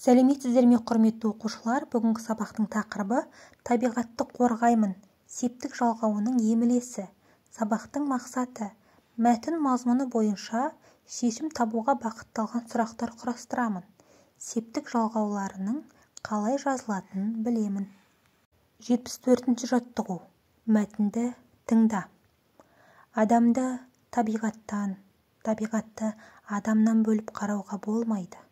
Сәлеметсіздер ме, құрметті оқушылар? Бүгінгі сабақтың тақырыбы табиғатты қорғаймын, септік жалғауының емлесі. Сабақтың мақсаты: мәтін мазмұны бойынша шешім табуға бағытталған сұрақтар құрастырамын. Септік жалғауларының қалай жазылатынын білемін. 74-ші жаттығу. Мәтінді тыңда. Адамды табиғаттан, табиғатты адамнан бөліп қарауға болмайды.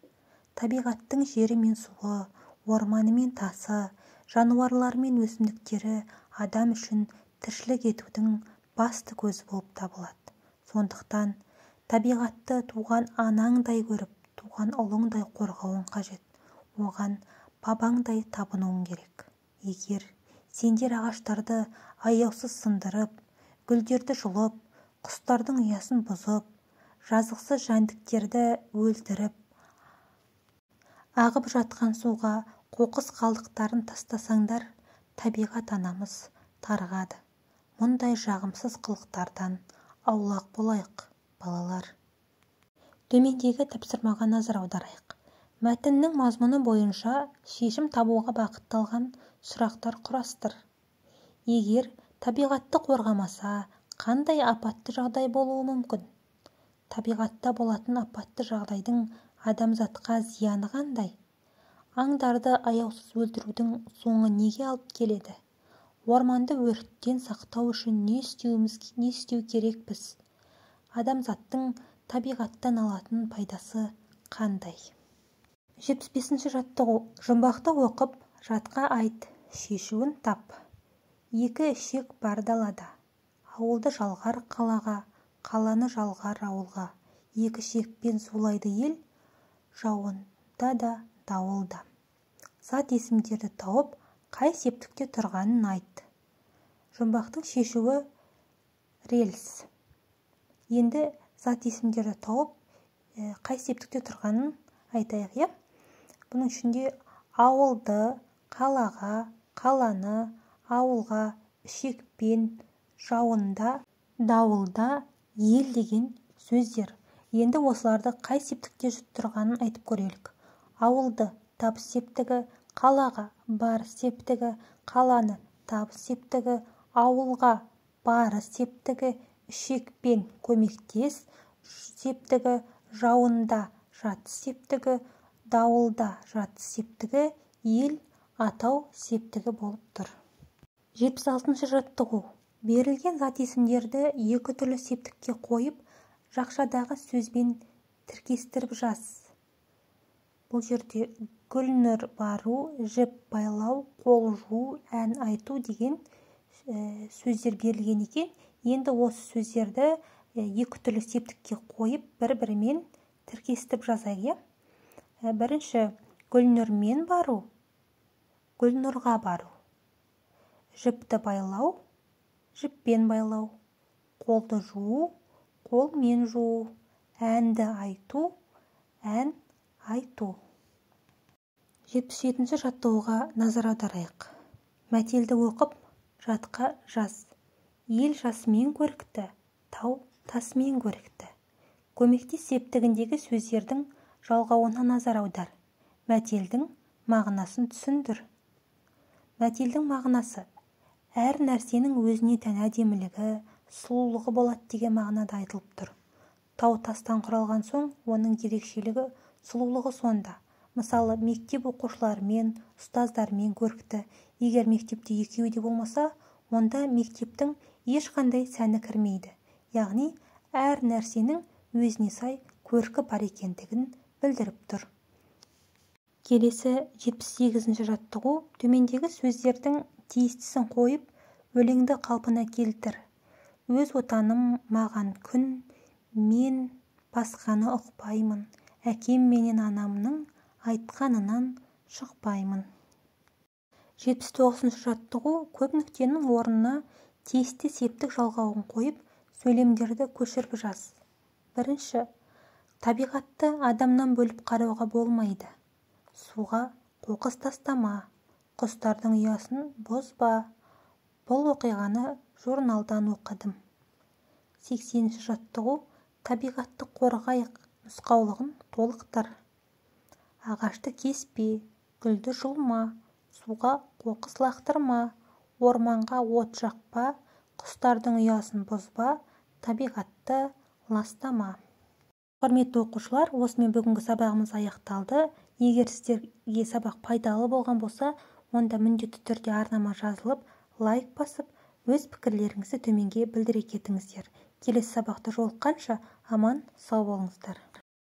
Табиғаттың жері мен суы, орманы мен тасы, жануарлары мен өсімдіктері адам үшін тіршілік етудің басты көзі болып табылады. Сондықтан табиғатты туған анаңдай көріп, туған ұлыңдай қорғауың қажет. Оған бабаңдай табынуың керек. Егер сендер ағаштарды аяусыз сындырып, гүлдерді жұлып, құстардың ұясын бұзып, жазықсыз жәндіктерді өлтіріп, ағып жатқан суға қоқыс қалдықтарын тастасаңдар, табиғат анамыз тарығады. Мұндай жағымсыз қылықтардан аулақ болайық, балалар. Төмендегі тапсырмаға назар аударайық. Мәтіннің мазмұны бойынша шешім табуға бағытталған сұрақтар құрастыр. Егер табиғатты қорғамаса, қандай апатты жағдай болуы мүмкін? Табиғатта болатын апатты жағдайдың адамзатқа зияны қандай? Аңдарды аяусыз өлтірудің соңы неге алып келеді? Орманды өрттен сақтау үшін не істеу керекпіз? Адамзаттың табиғаттан алатын пайдасы қандай? 75-ші жаттығу. Жұмбақты оқып, жатқа айт, шешуін тап. Екі ішек бар далада. Ауылды жалғар қалаға, қаланы жалғар ауылға. Екі ішекпен сулайды ел, жауында да, дауылда. Зат есімдерді тауып, қай септікте тұрғанын айт. Жұмбақтың шешуі рельс. Енді зат есімдерді тауып, қай септікте тұрғанын айтайық. Бұның ішінде ауылды, қалаға, қаланы, ауылға, ішекпен, жауында, дауылда, ел деген сөздер. Енді осыларды қай септікте тұрғанын айтып көрелік. Ауылды табыс септігі, қалаға барыс септігі, қаланы табыс септігі, ауылға барыс септігі, ішекпен көмектес септігі, жауында жатыс септігі, дауылда жатыс септігі, ел атау септігі болып тұр. 76-ші жаттығу. Берілген зат есімдерді екі түрлі септікке қойып, жақшадағы сөзбен тіркестіріп жаз. Бұл жерде Гүлнұр бару, жіп байлау, қол жуу, ән айту деген сөздер берілген екен. Енді осы сөздерді екі түрлі септікке қойып, бір-бірімен тіркестіріп жазайық. Бірінші, Гүлнұрмен бару, Гүлнұрға бару. Жіпті байлау, жіппен байлау. Қолды жуу, қолмен жуу. Әнді айту, ән айту. 77-ші жаттығуға назар аударайық. Мәтелді оқып, жатқа жаз. Ел жасымен көрікті, тау тасымен көрікті. Көмектес септігіндегі сөздердің жалғауына назар аудар. Мәтелдің мағынасын түсіндір. Мәтелдің мағынасы: әр нәрсенің өзіне тән әдемілігі, сұлулығы болады деген мағынада айтылып тұр. Тау тастан құралған соң, оның ерекшелігі, сұлулығы сонда. Мысалы, мектеп оқушыларымен, ұстаздармен көрікті. Егер мектепте екеуі де болмаса, онда мектептің ешқандай сәні кірмейді. Яғни, әр нәрсенің өзіне сай көркі бар екендігін білдіріп тұр. Келесі 78-ші жаттығу. Төмендегі сөздердің тиістісін қойып, өлеңді қалпына келтір. Өз отаным маған күн, мен басқаны ұқпаймын. Әкем менен анамның айтқанынан шықпаймын. 79-ші жаттығу. Көп нүктенің орнына тиісті септік жалғауын қойып, сөйлемдерді көшіріп жаз. Бірінші, табиғатты адамнан бөліп қарауға болмайды. Суға қоқыс тастама, құстардың ұясын бұзба. Бұл оқиғаны журналдан оқыдым. 80-ші жаттығу. Табиғатты қорғайық нұсқаулығын толықтыр. ағашты кеспе, гүлді жұлма, суға қоқыс лақтырма, орманға от жақпа, құстардың ұясын бұзба, табиғатты ластама. Құрметті оқушылар, осымен бүгінгі сабағымыз аяқталды. Егер сіздерге сабақ пайдалы болған болса, онда міндетті түрде арнама жазылып, лайк басып, өз пікірлеріңізді төменге білдіре кетіңіздер. Келесі сабақта жолыққанша аман сау болыңыздар.